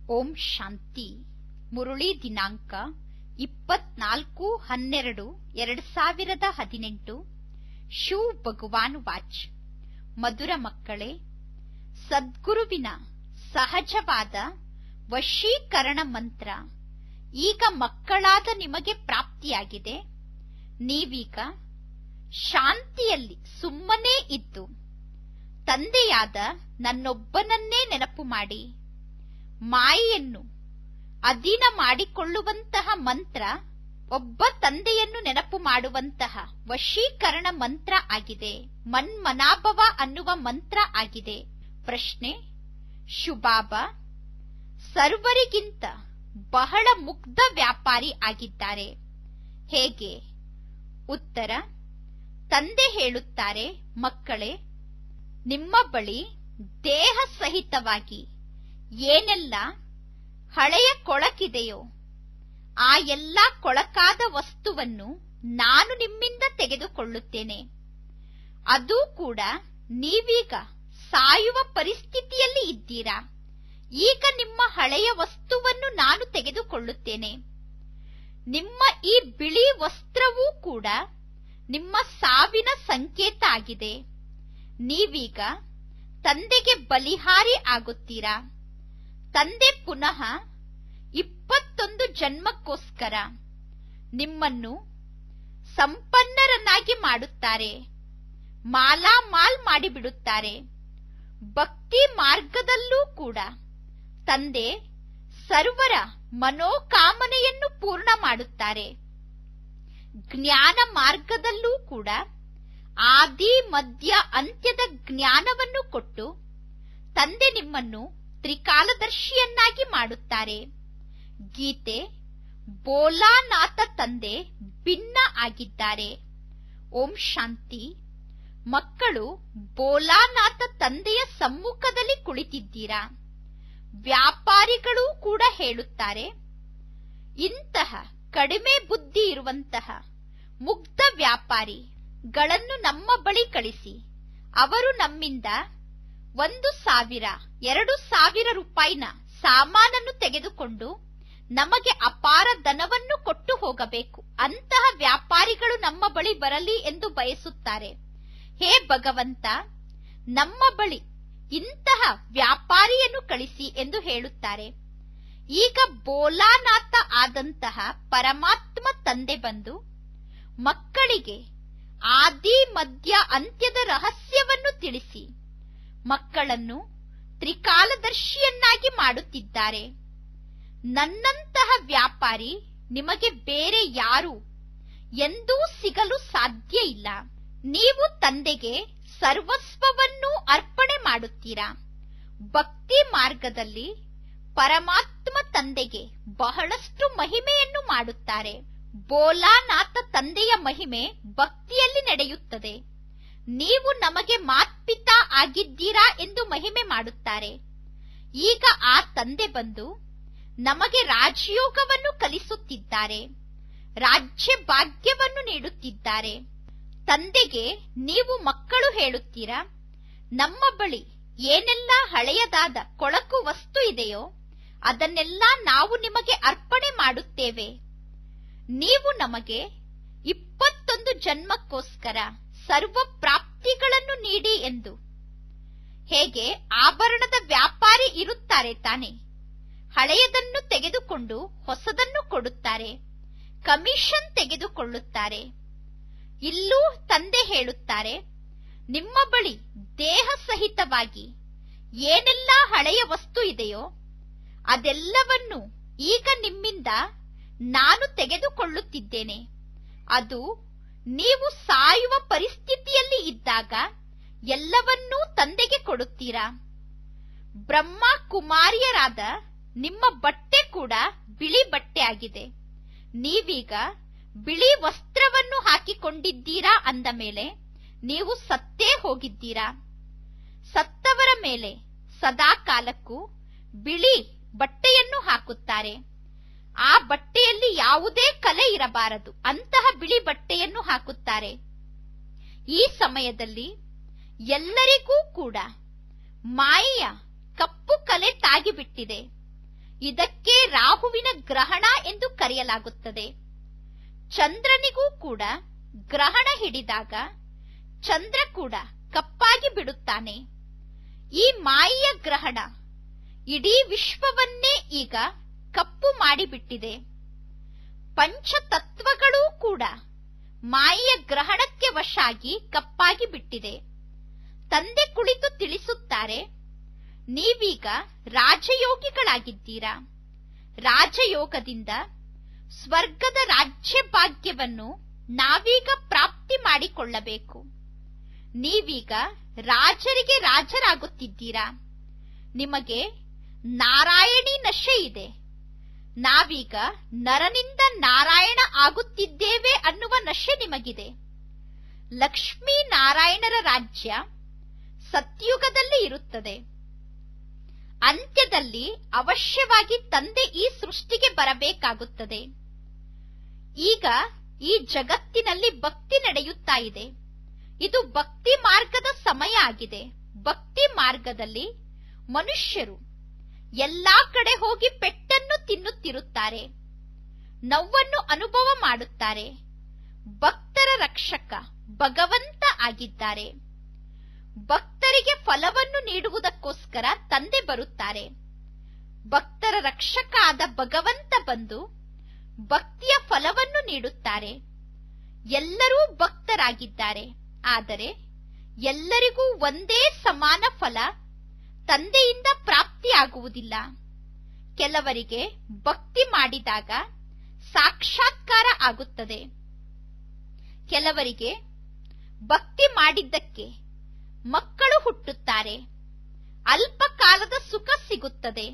ಓಂ ಶಾಂತಿ. ಮುರುಳಿ ದಿನಾಂಕ 24/12/2018. ಶಿವ್ ಭಗವಾನ್ ವಾಚ್. ಮಧುರ ಮಕ್ಕಳೇ, ಸದ್ಗುರುವಿನ ಸಹಜವಾದ ವಶೀಕರಣ ಮಂತ್ರ ಈಗ ಮಕ್ಕಳಾದ ನಿಮಗೆ ಪ್ರಾಪ್ತಿಯಾಗಿದೆ. ನೀವೀಗ ಶಾಂತಿಯಲ್ಲಿ ಸುಮ್ಮನೆ ಇದ್ದು ತಂದೆಯಾದ ನನ್ನೊಬ್ಬನನ್ನೇ ನೆನಪು ಮಾಡಿ ಮಾಯೆಯನ್ನು ಅಧೀನ ಮಾಡಿಕೊಳ್ಳುವಂತಹ ಮಂತ್ರ ಒಬ್ಬ ತಂದೆಯನ್ನು ನೆನಪು ಮಾಡುವಂತಹ ವಶೀಕರಣ ಮಂತ್ರ ಆಗಿದೆ. ಮನ್ಮನಾಭವ ಅನ್ನುವ ಮಂತ್ರ ಆಗಿದೆ. ಪ್ರಶ್ನೆ: ಶುಭಾಬಾ ಸರ್ವರಿಗಿಂತ ಬಹಳ ಮುಗ್ಧ ವ್ಯಾಪಾರಿ ಆಗಿದ್ದಾರೆ, ಹೇಗೆ? ಉತ್ತರ: ತಂದೆ ಹೇಳುತ್ತಾರೆ, ಮಕ್ಕಳೇ, ನಿಮ್ಮ ಬಳಿ ದೇಹ ಸಹಿತವಾಗಿ ಏನೆಲ್ಲ ಹಳೆಯ ಕೊಳಕಿದೆಯೋ ಆ ಎಲ್ಲ ಕೊಳಕಾದ ವಸ್ತುವನ್ನು ನಾನು ನಿಮ್ಮಿಂದ ತೆಗೆದುಕೊಳ್ಳುತ್ತೇನೆ. ಅದೂ ಕೂಡ ನೀವೀಗ ಸಾಯುವ ಪರಿಸ್ಥಿತಿಯಲ್ಲಿ ಇದ್ದೀರಾ. ಈಗ ನಿಮ್ಮ ಹಳೆಯ ವಸ್ತುವನ್ನು ನಾನು ತೆಗೆದುಕೊಳ್ಳುತ್ತೇನೆ. ನಿಮ್ಮ ಈ ಬಿಳಿ ವಸ್ತ್ರವೂ ಕೂಡ ನಿಮ್ಮ ಸಾವಿನ ಸಂಕೇತ ಆಗಿದೆ. ನೀವೀಗ ತಂದೆಗೆ ಬಲಿಹಾರಿ ಆಗುತ್ತೀರಾ. ತಂದೆ ಪುನಃ 21 ಜನ್ಮಕ್ಕೋಸ್ಕರ ನಿಮ್ಮನ್ನು ಸಂಪನ್ನರನ್ನಾಗಿ ಮಾಡುತ್ತಾರೆ, ಮಾಲಾಮಾಲ್ ಮಾಡಿಬಿಡುತ್ತಾರೆ. ಭಕ್ತಿ ಮಾರ್ಗದಲ್ಲೂ ಕೂಡ ತಂದೆ ಸರ್ವರ ಮನೋಕಾಮನೆಯನ್ನು ಪೂರ್ಣ ಮಾಡುತ್ತಾರೆ. ಜ್ಞಾನ ಮಾರ್ಗದಲ್ಲೂ ಕೂಡ ಆದಿ ಮಧ್ಯ ಅಂತ್ಯದ ಜ್ಞಾನವನ್ನು ಕೊಟ್ಟು ತಂದೆ ನಿಮ್ಮನ್ನು ತ್ರಿಕಾಲದರ್ಶಿಯನ್ನಾಗಿ ಮಾಡುತ್ತಾರೆ. ಗೀತೆ: ಬೋಲಾನಾಥ ತಂದೆ ಭಿನ್ನ ಆಗಿದ್ದಾರೆ. ಓಂ ಶಾಂತಿ. ಮಕ್ಕಳು ಬೋಲಾನಾಥ ತಂದೆಯ ಸಮ್ಮುಖದಲ್ಲಿ ಕುಳಿತಿದ್ದೀರಾ. ವ್ಯಾಪಾರಿಗಳೂ ಕೂಡ ಹೇಳುತ್ತಾರೆ, ಇಂತಹ ಕಡಿಮೆ ಬುದ್ಧಿ ಇರುವಂತಹ ಮುಗ್ಧ ವ್ಯಾಪಾರಿಗಳನ್ನು ನಮ್ಮ ಬಳಿ ಕಳಿಸಿ. ಅವರು ನಮ್ಮಿಂದ 1,000-2,000 ರೂಪಾಯಿನ ಸಾಮಾನನ್ನು ತೆಗೆದುಕೊಂಡು ನಮಗೆ ಅಪಾರ ಧನವನ್ನು ಕೊಟ್ಟು ಹೋಗಬೇಕು. ಅಂತಹ ವ್ಯಾಪಾರಿಗಳು ನಮ್ಮ ಬಳಿ ಬರಲಿ ಎಂದು ಬಯಸುತ್ತಾರೆ. ಹೇ ಭಗವಂತ, ನಮ್ಮ ಬಳಿ ಇಂತಹ ವ್ಯಾಪಾರಿಯನ್ನು ಕಳಿಸಿ ಎಂದು ಹೇಳುತ್ತಾರೆ. ಈಗ ಬೋಲಾನಾಥ ಆದಂತಹ ಪರಮಾತ್ಮ ತಂದೆ ಬಂದು ಮಕ್ಕಳಿಗೆ ಆದಿ ಮಧ್ಯ ಅಂತ್ಯದ ರಹಸ್ಯವನ್ನು ತಿಳಿಸಿ ಮಕ್ಕಳನ್ನು ತ್ರಿಕಾಲದರ್ಶಿಯನ್ನಾಗಿ ಮಾಡುತ್ತಿದ್ದಾರೆ. ನನ್ನಂತಹ ವ್ಯಾಪಾರಿ ನಿಮಗೆ ಬೇರೆ ಯಾರು ಎಂದೂ ಸಿಗಲು ಸಾಧ್ಯ ಇಲ್ಲ. ನೀವು ತಂದೆಗೆ ಸರ್ವಸ್ವವನ್ನೂ ಅರ್ಪಣೆ ಮಾಡುತ್ತೀರಾ. ಭಕ್ತಿ ಮಾರ್ಗದಲ್ಲಿ ಪರಮಾತ್ಮ ತಂದೆಗೆ ಬಹಳಷ್ಟು ಮಹಿಮೆಯನ್ನು ಮಾಡುತ್ತಾರೆ. ಬೋಲಾನಾಥ ತಂದೆಯ ಮಹಿಮೆ ಭಕ್ತಿಯಲ್ಲಿ ನಡೆಯುತ್ತದೆ. ನೀವು ನಮಗೆ ಮಾತ್ಪಿತಾ ಆಗಿದ್ದೀರಾ ಎಂದು ಮಹಿಮೆ ಮಾಡುತ್ತಾರೆ. ಈಗ ಆ ತಂದೆ ಬಂದು ನಮಗೆ ರಾಜಯೋಗವನ್ನು ಕಲಿಸುತ್ತಿದ್ದಾರೆ, ರಾಜ್ಯ ಭಾಗ್ಯವನ್ನು ನೀಡುತ್ತಿದ್ದಾರೆ. ತಂದೆಗೆ ನೀವು ಮಕ್ಕಳು ಹೇಳುತ್ತೀರಾ, ನಮ್ಮ ಬಳಿ ಏನೆಲ್ಲ ಹಳೆಯದಾದ ಕೊಳಕು ವಸ್ತು ಇದೆಯೋ ಅದನ್ನೆಲ್ಲ ನಾವು ನಿಮಗೆ ಅರ್ಪಣೆ ಮಾಡುತ್ತೇವೆ. ನೀವು ನಮಗೆ 21 ಜನ್ಮಕ್ಕೋಸ್ಕರ ಸರ್ವ ಪ್ರಾಪ್ತಿಗಳನ್ನು ನೀಡಿ ಎಂದು. ಹೇಗೆ ಆಭರಣದ ವ್ಯಾಪಾರಿ ಇರುತ್ತಾರೆ ತಾನೆ, ಹಳೆಯದನ್ನು ತೆಗೆದುಕೊಂಡು ಹೊಸದನ್ನು ಕೊಡುತ್ತಾರೆ, ಕಮಿಷನ್ ತೆಗೆದುಕೊಳ್ಳುತ್ತಾರೆ. ಇಲ್ಲೂ ತಂದೆ ಹೇಳುತ್ತಾರೆ, ನಿಮ್ಮ ಬಳಿ ದೇಹ ಸಹಿತವಾಗಿ ಏನೆಲ್ಲ ಹಳೆಯ ವಸ್ತು ಇದೆಯೋ ಅದೆಲ್ಲವನ್ನು ಈಗ ನಿಮ್ಮಿಂದ ನಾನು ತೆಗೆದುಕೊಳ್ಳುತ್ತಿದ್ದೇನೆ. ಅದು ನೀವು ಸಾಯುವ ಪರಿಸ್ಥಿತಿಯಲ್ಲಿ ಇದ್ದಾಗ ಎಲ್ಲವನ್ನೂ ತಂದೆಗೆ ಕೊಡುತ್ತೀರಾ. ಬ್ರಹ್ಮ ಕುಮಾರಿಯರಾದ ನಿಮ್ಮ ಬಟ್ಟೆ ಕೂಡ ಬಿಳಿ ಬಟ್ಟೆ ಆಗಿದೆ. ನೀವೀಗ ಬಿಳಿ ವಸ್ತ್ರವನ್ನು ಹಾಕಿಕೊಂಡಿದ್ದೀರಾ ಅಂದ ಮೇಲೆ ನೀವು ಸತ್ತೇ ಹೋಗಿದ್ದೀರಾ. ಸತ್ತವರ ಮೇಲೆ ಸದಾ ಕಾಲಕ್ಕೂ ಬಿಳಿ ಬಟ್ಟೆಯನ್ನು ಹಾಕುತ್ತಾರೆ. ಆ ಬಟ್ಟೆಯಲ್ಲಿ ಯಾವುದೇ ಕಲೆ ಇರಬಾರದು, ಅಂತಹ ಬಿಳಿ ಬಟ್ಟೆಯನ್ನು ಹಾಕುತ್ತಾರೆ. ಈ ಸಮಯದಲ್ಲಿ ಎಲ್ಲರಿಗೂ ಕೂಡ ಮಾಯೆಯ ಕಪ್ಪು ಕಲೆ ತಾಗಿಬಿಟ್ಟಿದೆ. ಇದಕ್ಕೆ ರಾಹುವಿನ ಗ್ರಹಣ ಎಂದು ಕರೆಯಲಾಗುತ್ತದೆ. ಚಂದ್ರನಿಗೂ ಕೂಡ ಗ್ರಹಣ ಹಿಡಿದಾಗ ಚಂದ್ರ ಕೂಡ ಕಪ್ಪಾಗಿ ಬಿಡುತ್ತಾನೆ. ಈ ಮಾಯೆಯ ಗ್ರಹಣ ಇಡೀ ವಿಶ್ವವನ್ನೇ ಈಗ ಕಪ್ಪು ಮಾಡಿಬಿಟ್ಟಿದೆ. ಪಂಚತತ್ವಗಳೂ ಕೂಡ ಮಾಯೆಯ ಗ್ರಹಣಕ್ಕೆ ವಶಾಗಿ ಕಪ್ಪಾಗಿ ಬಿಟ್ಟಿದೆ. ತಂದೆ ಕುಳಿತು ತಿಳಿಸುತ್ತಾರೆ, ನೀವೀಗ ರಾಜಯೋಗಿಗಳಾಗಿದ್ದೀರಾ. ರಾಜಯೋಗದಿಂದ ಸ್ವರ್ಗದ ರಾಜ್ಯ ಭಾಗ್ಯವನ್ನು ನಾವೀಗ ಪ್ರಾಪ್ತಿ ಮಾಡಿಕೊಳ್ಳಬೇಕು. ನೀವೀಗ ರಾಜರಿಗೆ ರಾಜರಾಗುತ್ತಿದ್ದೀರಾ. ನಿಮಗೆ ನಾರಾಯಣಿ ನಶೆ ಇದೆ. ನಾವೀಗ ನರನಿಂದ ನಾರಾಯಣ ಆಗುತ್ತಿದ್ದೇವೆ ಅನ್ನುವ ನಶೆ ನಿಮಗಿದೆ. ಲಕ್ಷ್ಮೀ ನಾರಾಯಣರ ರಾಜ್ಯ ಸತ್ಯುಗದಲ್ಲಿ ಇರುತ್ತದೆ. ಅಂತ್ಯದಲ್ಲಿ ಅವಶ್ಯವಾಗಿ ತಂದೆ ಈ ಸೃಷ್ಟಿಗೆ ಬರಬೇಕಾಗುತ್ತದೆ. ಈಗ ಈ ಜಗತ್ತಿನಲ್ಲಿ ಭಕ್ತಿ ನಡೆಯುತ್ತಾ ಇದೆ. ಇದು ಭಕ್ತಿ ಮಾರ್ಗದ ಸಮಯ ಆಗಿದೆ. ಭಕ್ತಿ ಮಾರ್ಗದಲ್ಲಿ ಮನುಷ್ಯರು ಎಲ್ಲಾ ಕಡೆ ಹೋಗಿ ಪೆಟ್ಟನ್ನು ತಿನ್ನುತ್ತಿರುತ್ತಾರೆ, ನೋವನ್ನು ಅನುಭವ ಮಾಡುತ್ತಾರೆ. ಭಕ್ತರ ರಕ್ಷಕ ಭಗವಂತ ಆಗಿದ್ದಾರೆ. ಭಕ್ತರಿಗೆ ಫಲವನ್ನು ನೀಡುವುದಕ್ಕೋಸ್ಕರ ತಂದೆ ಬರುತ್ತಾರೆ. ಭಕ್ತರ ರಕ್ಷಕ ಆದ ಭಗವಂತ ಬಂದು ಭಕ್ತಿಯ ಫಲವನ್ನು ನೀಡುತ್ತಾರೆ. ಎಲ್ಲರೂ ಭಕ್ತರಾಗಿದ್ದಾರೆ. ಆದರೆ ಎಲ್ಲರಿಗೂ ಒಂದೇ ಸಮಾನ ಫಲ ತಂದೆಯಿಂದ ಪ್ರಾಪ್ತಿಯಾಗುವುದಿಲ್ಲ. ಕೆಲವರಿಗೆ ಭಕ್ತಿ ಮಾಡಿದಾಗ ಸಾಕ್ಷಾತ್ಕಾರ ಆಗುತ್ತದೆ. ಕೆಲವರಿಗೆ ಭಕ್ತಿ ಮಾಡಿದ್ದಕ್ಕೆ ಮಕ್ಕಳು ಹುಟ್ಟುತ್ತಾರೆ. ಅಲ್ಪ ಕಾಲದ ಸುಖ ಸಿಗುತ್ತದೆ.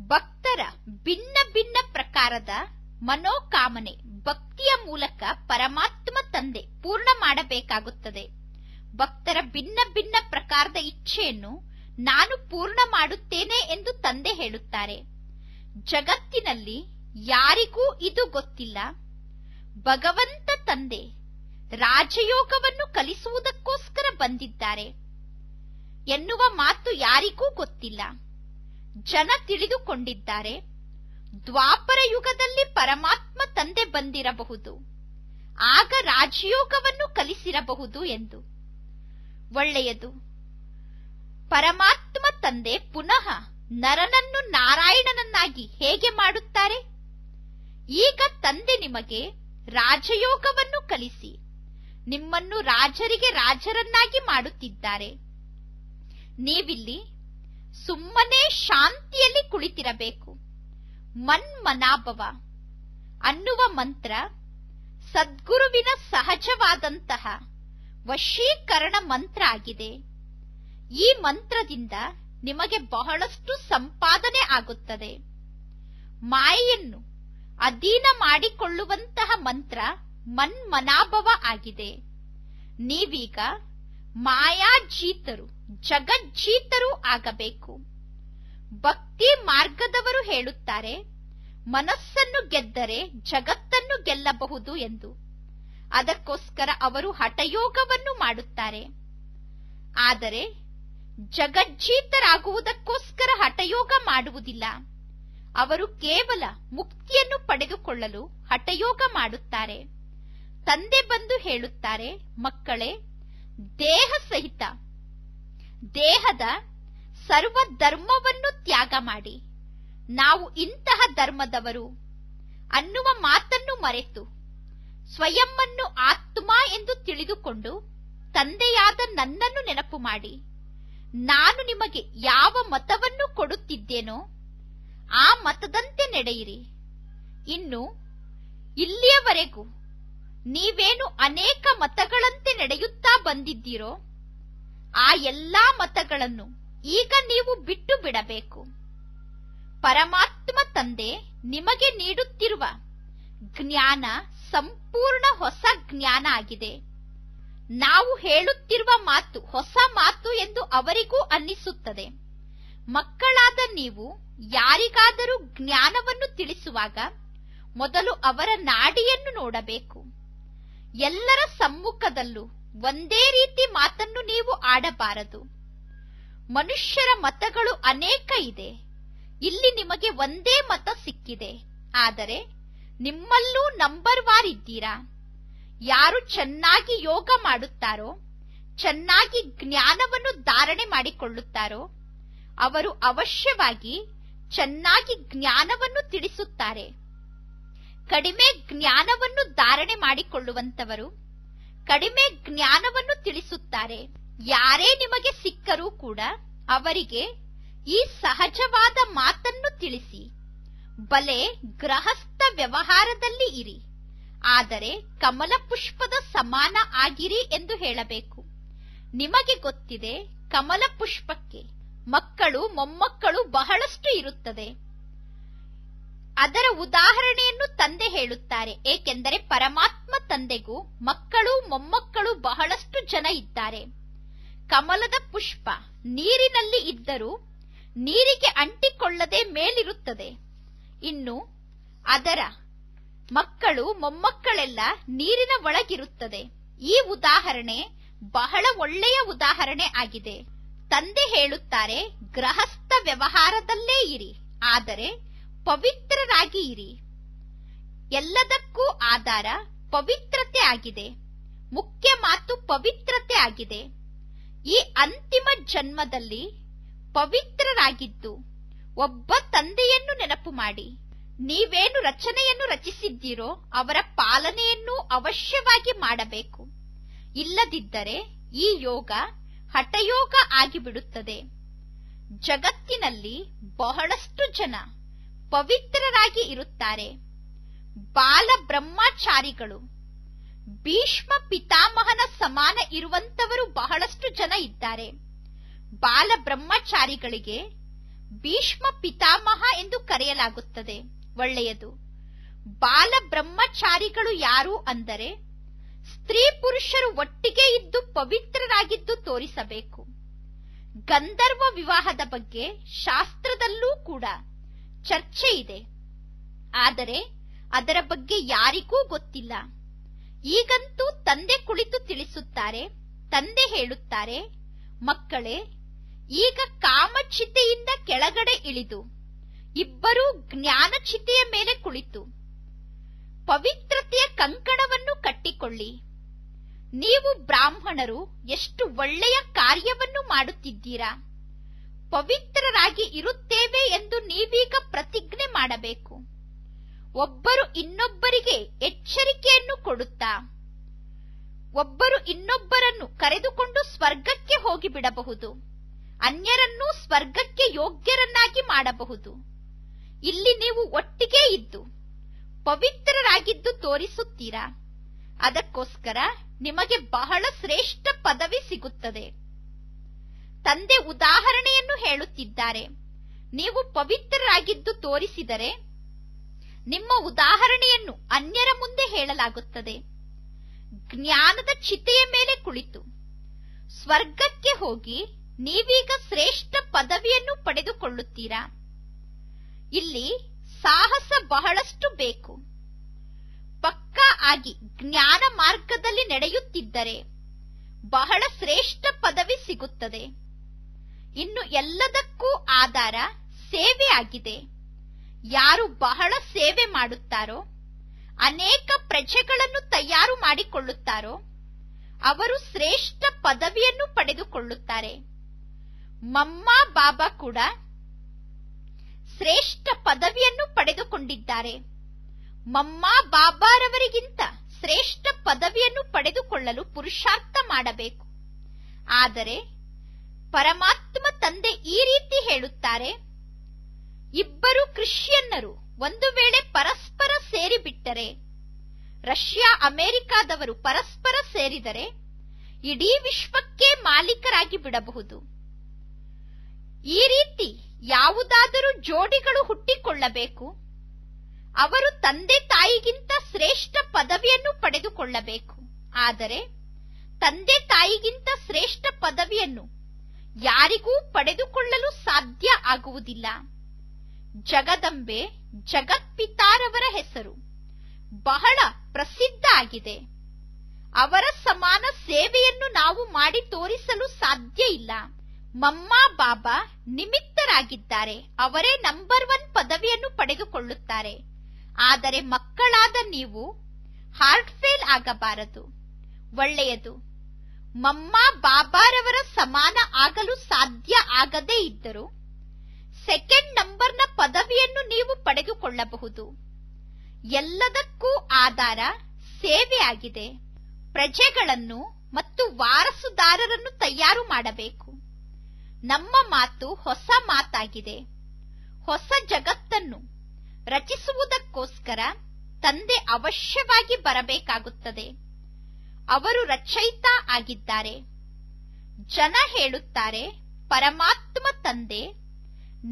ಭಕ್ತರ ಭಿನ್ನ ಭಿನ್ನ ಪ್ರಕಾರದ ಮನೋಕಾಮನೆ ಭಕ್ತಿಯ ಮೂಲಕ ಪರಮಾತ್ಮ ತಂದೆ ಪೂರ್ಣ ಮಾಡಬೇಕಾಗುತ್ತದೆ. ಭಕ್ತರ ಭಿನ್ನ ಭಿನ್ನ ಪ್ರಕಾರದ ಇಚ್ಛೆಯನ್ನು ನಾನು ಪೂರ್ಣ ಮಾಡುತ್ತೇನೆ ಎಂದು ತಂದೆ ಹೇಳುತ್ತಾರೆ. ಜಗತ್ತಿನಲ್ಲಿ ಯಾರಿಗೂ ಇದು ಗೊತ್ತಿಲ್ಲ. ಭಗವಂತ ತಂದೆ ರಾಜಯೋಗವನ್ನು ಕಲಿಸುವುದಕ್ಕೋಸ್ಕರ ಬಂದಿದ್ದಾರೆ ಎನ್ನುವ ಮಾತು ಯಾರಿಗೂ ಗೊತ್ತಿಲ್ಲ. ಜನ ತಿಳಿದುಕೊಂಡಿದ್ದಾರೆ, ದ್ವಾಪರ ಯುಗದಲ್ಲಿ ಪರಮಾತ್ಮ ತಂದೆ ಬಂದಿರಬಹುದು, ಆಗ ರಾಜಯೋಗವನ್ನು ಕಲಿಸಿರಬಹುದು ಎಂದು. ಒಳ್ಳೆಯದು. ಪರಮಾತ್ಮ ತಂದೆ ಪುನಃ ನರನನ್ನು ನಾರಾಯಣನನ್ನಾಗಿ ಹೇಗೆ ಮಾಡುತ್ತಾರೆ? ಈಗ ತಂದೆ ನಿಮಗೆ ರಾಜಯೋಗವನ್ನು ಕಲಿಸಿ ನಿಮ್ಮನ್ನು ರಾಜರಿಗೆ ರಾಜರನ್ನಾಗಿ ಮಾಡುತ್ತಿದ್ದಾರೆ. ನೀವಿಲ್ಲಿ ಸುಮ್ಮನೆ ಶಾಂತಿಯಲ್ಲಿ ಕುಳಿತಿರಬೇಕು. ಮನ್ಮನಾಭವ ಅನ್ನುವ ಮಂತ್ರ ಸದ್ಗುರುವಿನ ಸಹಜವಾದಂತಹ ವಶೀಕರಣ ಮಂತ್ರ ಆಗಿದೆ. ಈ ಮಂತ್ರದಿಂದ ನಿಮಗೆ ಬಹಳಷ್ಟು ಸಂಪಾದನೆ ಆಗುತ್ತದೆ. ಮಾಯೆಯನ್ನು ಅಧೀನ ಮಾಡಿಕೊಳ್ಳುವಂತಹ ಮಂತ್ರ ಮನ್ಮನಾಭವ ಆಗಿದೆ. ನೀವೀಗ ಮಾಯಾಜೀತರು ಜಗಜ್ಜೀತರೂ ಆಗಬೇಕು. ಭಕ್ತಿ ಮಾರ್ಗದವರು ಹೇಳುತ್ತಾರೆ, ಮನಸ್ಸನ್ನು ಗೆದ್ದರೆ ಜಗತ್ತನ್ನು ಗೆಲ್ಲಬಹುದು ಎಂದು. ಅದಕ್ಕೋಸ್ಕರ ಅವರು ಹಠಯೋಗವನ್ನು ಮಾಡುತ್ತಾರೆ. ಆದರೆ ಜಗಜ್ಜೀತರಾಗುವುದಕ್ಕೋಸ್ಕರ ಹಠಯೋಗ ಮಾಡುವುದಿಲ್ಲ. ಅವರು ಕೇವಲ ಮುಕ್ತಿಯನ್ನು ಪಡೆದುಕೊಳ್ಳಲು ಹಠಯೋಗ ಮಾಡುತ್ತಾರೆ. ತಂದೆ ಬಂದು ಹೇಳುತ್ತಾರೆ, ಮಕ್ಕಳೇ, ದೇಹ ಸಹಿತ ದೇಹದ ಸರ್ವ ಧರ್ಮವನ್ನು ತ್ಯಾಗ ಮಾಡಿ ನಾವು ಇಂತಹ ಧರ್ಮದವರು ಅನ್ನುವ ಮಾತನ್ನು ಮರೆತು ಸ್ವಯಂವನ್ನು ಆತ್ಮ ಎಂದು ತಿಳಿದುಕೊಂಡು ತಂದೆಯಾದ ನನ್ನನ್ನು ನೆನಪು ಮಾಡಿ, ನಾನು ನಿಮಗೆ ಯಾವ ಮತವನ್ನು ಕೊಡುತ್ತಿದ್ದೇನೋ ಆ ಮತದಂತೆ ನಡೆಯಿರಿ. ಇನ್ನು ಇಲ್ಲಿಯವರೆಗೂ ನೀವೇನು ಅನೇಕ ಮತಗಳಂತೆ ನಡೆಯುತ್ತಾ ಬಂದಿದ್ದೀರೋ ಆ ಎಲ್ಲಾ ಮತಗಳನ್ನು ಈಗ ನೀವು ಬಿಟ್ಟು ಬಿಡಬೇಕು. ಪರಮಾತ್ಮ ತಂದೆ ನಿಮಗೆ ನೀಡುತ್ತಿರುವ ಜ್ಞಾನ ಸಂಪೂರ್ಣ ಹೊಸ ಜ್ಞಾನ ಆಗಿದೆ. ನಾವು ಹೇಳುತ್ತಿರುವ ಮಾತು ಹೊಸ ಮಾತು ಎಂದು ಅವರಿಗೂ ಅನ್ನಿಸುತ್ತದೆ. ಮಕ್ಕಳಾದ ನೀವು ಯಾರಿಗಾದರೂ ಜ್ಞಾನವನ್ನು ತಿಳಿಸುವಾಗ ಮೊದಲು ಅವರ ನಾಡಿಯನ್ನು ನೋಡಬೇಕು. ಎಲ್ಲರ ಸಮ್ಮುಖದಲ್ಲೂ ಒಂದೇ ರೀತಿ ಮಾತನ್ನು ನೀವು ಆಡಬಾರದು. ಮನುಷ್ಯರ ಮತಗಳು ಅನೇಕ ಇದೆ. ಇಲ್ಲಿ ನಿಮಗೆ ಒಂದೇ ಮತ ಸಿಕ್ಕಿದೆ. ಆದರೆ ನಿಮ್ಮಲ್ಲೂ ನಂಬರ್ ವಾರ್ ಇದ್ದೀರಾ. ಯಾರು ಚೆನ್ನಾಗಿ ಯೋಗ ಮಾಡುತ್ತಾರೋ, ಚೆನ್ನಾಗಿ ಜ್ಞಾನವನ್ನು ಧಾರಣೆ ಮಾಡಿಕೊಳ್ಳುತ್ತಾರೋ ಅವರು ಅವಶ್ಯವಾಗಿ ಚೆನ್ನಾಗಿ ಜ್ಞಾನವನ್ನು ತಿಳಿಸುತ್ತಾರೆ. ಕಡಿಮೆ ಜ್ಞಾನವನ್ನು ಧಾರಣೆ ಮಾಡಿಕೊಳ್ಳುವಂತವರು ಕಡಿಮೆ ಜ್ಞಾನವನ್ನು ತಿಳಿಸುತ್ತಾರೆ. ಯಾರೇ ನಿಮಗೆ ಸಿಕ್ಕರೂ ಕೂಡ ಅವರಿಗೆ ಈ ಸಹಜವಾದ ಮಾತನ್ನು ತಿಳಿಸಿ. ಬಲೆ ಗೃಹಸ್ಥ ವ್ಯವಹಾರದಲ್ಲಿ ಇರಿ, ಆದರೆ ಕಮಲ ಪುಷ್ಪದ ಸಮಾನ ಆಗಿರಿ ಎಂದು ಹೇಳಬೇಕು. ನಿಮಗೆ ಗೊತ್ತಿದೆ, ಕಮಲ ಪುಷ್ಪಕ್ಕೆ ಮಕ್ಕಳು ಮೊಮ್ಮಕ್ಕಳು ಬಹಳಷ್ಟು ಇರುತ್ತದೆ. ಅದರ ಉದಾಹರಣೆಯನ್ನು ತಂದೆ ಹೇಳುತ್ತಾರೆ. ಏಕೆಂದರೆ ಪರಮಾತ್ಮ ತಂದೆಗೂ ಮಕ್ಕಳು ಮೊಮ್ಮಕ್ಕಳು ಬಹಳಷ್ಟು ಜನ ಇದ್ದಾರೆ. ಕಮಲದ ಪುಷ್ಪ ನೀರಿನಲ್ಲಿ ಇದ್ದರೂ ನೀರಿಗೆ ಅಂಟಿಕೊಳ್ಳದೆ ಮೇಲಿರುತ್ತದೆ. ಇನ್ನು ಅದರ ಮಕ್ಕಳು ಮೊಮ್ಮಕ್ಕಳೆಲ್ಲ ನೀರಿನ ಒಳಗಿರುತ್ತದೆ. ಈ ಉದಾಹರಣೆ ಬಹಳ ಒಳ್ಳೆಯ ಉದಾಹರಣೆ ಆಗಿದೆ. ತಂದೆ ಹೇಳುತ್ತಾರೆ, ಗೃಹಸ್ಥ ವ್ಯವಹಾರದಲ್ಲೇ ಇರಿ, ಆದರೆ ಪವಿತ್ರರಾಗಿ ಇರಿ. ಎಲ್ಲದಕ್ಕೂ ಆಧಾರ ಪವಿತ್ರತೆ ಆಗಿದೆ. ಮುಖ್ಯ ಮಾತು ಪವಿತ್ರತೆ ಆಗಿದೆ. ಈ ಅಂತಿಮ ಜನ್ಮದಲ್ಲಿ ಪವಿತ್ರರಾಗಿದ್ದು ಒಬ್ಬ ತಂದೆಯನ್ನು ನೆನಪು ಮಾಡಿ. ನೀವೇನು ರಚನೆಯನ್ನು ರಚಿಸಿದ್ದೀರೋ ಅವರ ಪಾಲನೆಯನ್ನು ಅವಶ್ಯವಾಗಿ ಮಾಡಬೇಕು. ಇಲ್ಲದಿದ್ದರೆ ಈ ಯೋಗ ಹಠಯೋಗ ಆಗಿಬಿಡುತ್ತದೆ. ಜಗತ್ತಿನಲ್ಲಿ ಬಹಳಷ್ಟು ಜನ ಪವಿತ್ರರಾಗಿ ಇರುತ್ತಾರೆ. ಬಾಲ ಬ್ರಹ್ಮಚಾರಿಗಳು, ಭೀಷ್ಮ ಪಿತಾಮಹನ ಸಮಾನ ಇರುವಂತವರು ಬಹಳಷ್ಟು ಜನ ಇದ್ದಾರೆ. ಬಾಲ ಬ್ರಹ್ಮಚಾರಿಗಳಿಗೆ ಭೀಷ್ಮ ಪಿತಾಮಹ ಎಂದು ಕರೆಯಲಾಗುತ್ತದೆ. ಒಳ್ಳೆಯದು. ಬಾಲ ಬ್ರಹ್ಮಚಾರಿಗಳು ಯಾರು ಅಂದರೆ ಸ್ತ್ರೀ ಪುರುಷರು ಒಟ್ಟಿಗೆ ಇದ್ದು ಪವಿತ್ರರಾಗಿದ್ದು ತೋರಿಸಬೇಕು. ಗಂಧರ್ವ ವಿವಾಹದ ಬಗ್ಗೆ ಶಾಸ್ತ್ರದಲ್ಲೂ ಕೂಡ ಚರ್ಚೆ ಇದೆ, ಆದರೆ ಅದರ ಬಗ್ಗೆ ಯಾರಿಗೂ ಗೊತ್ತಿಲ್ಲ. ಈಗಂತೂ ತಂದೆ ಕುಳಿತು ತಿಳಿಸುತ್ತಾರೆ. ತಂದೆ ಹೇಳುತ್ತಾರೆ, ಮಕ್ಕಳೇ, ಈಗ ಕಾಮಚಿತೆಯಿಂದ ಕೆಳಗಡೆ ಇಳಿದು ಇಬ್ಬರೂ ಜ್ಞಾನಚಿತೆಯ ಮೇಲೆ ಕುಳಿತು ಪವಿತ್ರತೆಯ ಕಂಕಣವನ್ನು ಕಟ್ಟಿಕೊಳ್ಳಿ. ನೀವು ಬ್ರಾಹ್ಮಣರು ಎಷ್ಟು ಒಳ್ಳೆಯ ಕಾರ್ಯವನ್ನು ಮಾಡುತ್ತಿದ್ದೀರಾ. ಪವಿತ್ರರಾಗಿ ಇರುತ್ತೇವೆ ಎಂದು ನೀವೀಗ ಪ್ರತಿಜ್ಞೆ ಮಾಡಬೇಕು. ಒಬ್ಬರು ಇನ್ನೊಬ್ಬರಿಗೆ ಎಚ್ಚರಿಕೆಯನ್ನು ಕೊಡುತ್ತಾ ಒಬ್ಬರು ಇನ್ನೊಬ್ಬರನ್ನು ಕರೆದುಕೊಂಡು ಸ್ವರ್ಗಕ್ಕೆ ಹೋಗಿಬಿಡಬಹುದು. ಅನ್ಯರನ್ನೂ ಸ್ವರ್ಗಕ್ಕೆ ಯೋಗ್ಯರನ್ನಾಗಿ ಮಾಡಬಹುದು. ಇಲ್ಲಿ ನೀವು ಒಟ್ಟಿಗೆ ಇದ್ದು ಪವಿತ್ರರಾಗಿದ್ದು ತೋರಿಸುತ್ತೀರಾ. ಅದಕ್ಕೋಸ್ಕರ ನಿಮಗೆ ಬಹಳ ಶ್ರೇಷ್ಠ ಪದವಿ ಸಿಗುತ್ತದೆ. ತಂದೆ ಉದಾಹರಣೆಯನ್ನು ಹೇಳುತ್ತಿದ್ದಾರೆ. ನೀವು ಪವಿತ್ರರಾಗಿದ್ದು ತೋರಿಸಿದರೆ ನಿಮ್ಮ ಉದಾಹರಣೆಯನ್ನು ಅನ್ಯರ ಮುಂದೆ ಹೇಳಲಾಗುತ್ತದೆ. ಜ್ಞಾನದ ಚಿತೆಯ ಮೇಲೆ ಕುಳಿತು ಸ್ವರ್ಗಕ್ಕೆ ಹೋಗಿ ನೀವೀಗ ಶ್ರೇಷ್ಠ ಪದವಿಯನ್ನು ಪಡೆದುಕೊಳ್ಳುತ್ತೀರಾ. ಇಲ್ಲಿ ಸಾಹಸ ಬಹಳಷ್ಟು ಬೇಕು. ಪಕ್ಕಾ ಆಗಿ ಜ್ಞಾನ ಮಾರ್ಗದಲ್ಲಿ ನಡೆಯುತ್ತಿದ್ದರೆ ಬಹಳ ಶ್ರೇಷ್ಠ ಪದವಿ ಸಿಗುತ್ತದೆ. ಇನ್ನು ಎಲ್ಲದಕ್ಕೂ ಆಧಾರ ಸೇವೆ ಆಗಿದೆ. ಯಾರು ಬಹಳ ಸೇವೆ ಮಾಡುತ್ತಾರೋ, ಅನೇಕ ಪ್ರಜೆಗಳನ್ನು ತಯಾರು ಮಾಡಿಕೊಳ್ಳುತ್ತಾರೋ ಅವರು ಶ್ರೇಷ್ಠ ಪದವಿಯನ್ನು ಪಡೆದುಕೊಳ್ಳುತ್ತಾರೆ. ಮಮ್ಮಾ ಬಾಬಾ ಕೂಡ ಶ್ರೇಷ್ಠ ಪದವಿಯನ್ನು ಪಡೆದುಕೊಂಡಿದ್ದಾರೆ. ಮಮ್ಮಾ ಬಾಬಾರವರಿಗಿಂತ ಶ್ರೇಷ್ಠ ಪದವಿಯನ್ನು ಪಡೆದುಕೊಳ್ಳಲು ಪುರುಷಾರ್ಥ ಮಾಡಬೇಕು. ಆದರೆ ಪರಮಾತ್ಮ ತಂದೆ ಈ ರೀತಿ ಹೇಳುತ್ತಾರೆ, ಇಬ್ಬರು ಕ್ರಿಶ್ಚಿಯನ್ನರು ಒಂದು ವೇಳೆ ಪರಸ್ಪರ ಸೇರಿಬಿಟ್ಟರೆ, ರಷ್ಯಾ ಅಮೆರಿಕಾದವರು ಪರಸ್ಪರ ಸೇರಿದರೆ ಇಡೀ ವಿಶ್ವಕ್ಕೆ ಮಾಲೀಕರಾಗಿ ಬಿಡಬಹುದು. ಈ ರೀತಿ ಯಾವುದಾದರೂ ಜೋಡಿಗಳು ಹುಟ್ಟಿಕೊಳ್ಳಬೇಕು. ಅವರು ತಂದೆ ತಾಯಿಗಿಂತ ಶ್ರೇಷ್ಠ ಪದವಿಯನ್ನು ಪಡೆದುಕೊಳ್ಳಬೇಕು. ಆದರೆ ತಂದೆ ತಾಯಿಗಿಂತ ಶ್ರೇಷ್ಠ ಪದವಿಯನ್ನು ಯಾರಿಗೂ ಪಡೆದುಕೊಳ್ಳಲು ಸಾಧ್ಯ ಆಗುವುದಿಲ್ಲ. ಜಗದಂಬೆ ಜಗತ್ಪಿತಾರವರ ಹೆಸರು ಬಹಳ ಪ್ರಸಿದ್ಧ ಆಗಿದೆ. ಅವರ ಸಮಾನ ಸೇವೆಯನ್ನು ನಾವು ಮಾಡಿ ತೋರಿಸಲು ಸಾಧ್ಯ ಇಲ್ಲ. ಮಮ್ಮ ಬಾಬಾ ನಿಮಿತ್ತರಾಗಿದ್ದಾರೆ, ಅವರೇ ನಂಬರ್ 1 ಪದವಿಯನ್ನು ಪಡೆದುಕೊಳ್ಳುತ್ತಾರೆ. ಆದರೆ ಮಕ್ಕಳಾದ ನೀವು ಹಾರ್ಟ್ ಫೇಲ್ ಆಗಬಾರದು. ಒಳ್ಳೆಯದು. ಮಮ್ಮ ಬಾಬಾರವರ ಸಮಾನ ಆಗಲು ಸಾಧ್ಯ ಆಗದೇ ಇದ್ದರೂ ಸೆಕೆಂಡ್ ನಂಬರ್ನ ಪದವಿಯನ್ನು ನೀವು ಪಡೆದುಕೊಳ್ಳಬಹುದು. ಎಲ್ಲದಕ್ಕೂ ಆಧಾರ ಸೇವೆ ಆಗಿದೆ. ಪ್ರಜೆಗಳನ್ನು ಮತ್ತು ವಾರಸುದಾರರನ್ನು ತಯಾರು ಮಾಡಬೇಕು. ನಮ್ಮ ಮಾತು ಹೊಸ ಮಾತಾಗಿದೆ. ಹೊಸ ಜಗತ್ತನ್ನು ರಚಿಸುವುದಕ್ಕೋಸ್ಕರ ತಂದೆ ಅವಶ್ಯವಾಗಿ ಬರಬೇಕಾಗುತ್ತದೆ. ಅವರು ರಚಯಿತ ಆಗಿದ್ದಾರೆ. ಜನ ಹೇಳುತ್ತಾರೆ ಪರಮಾತ್ಮ ತಂದೆ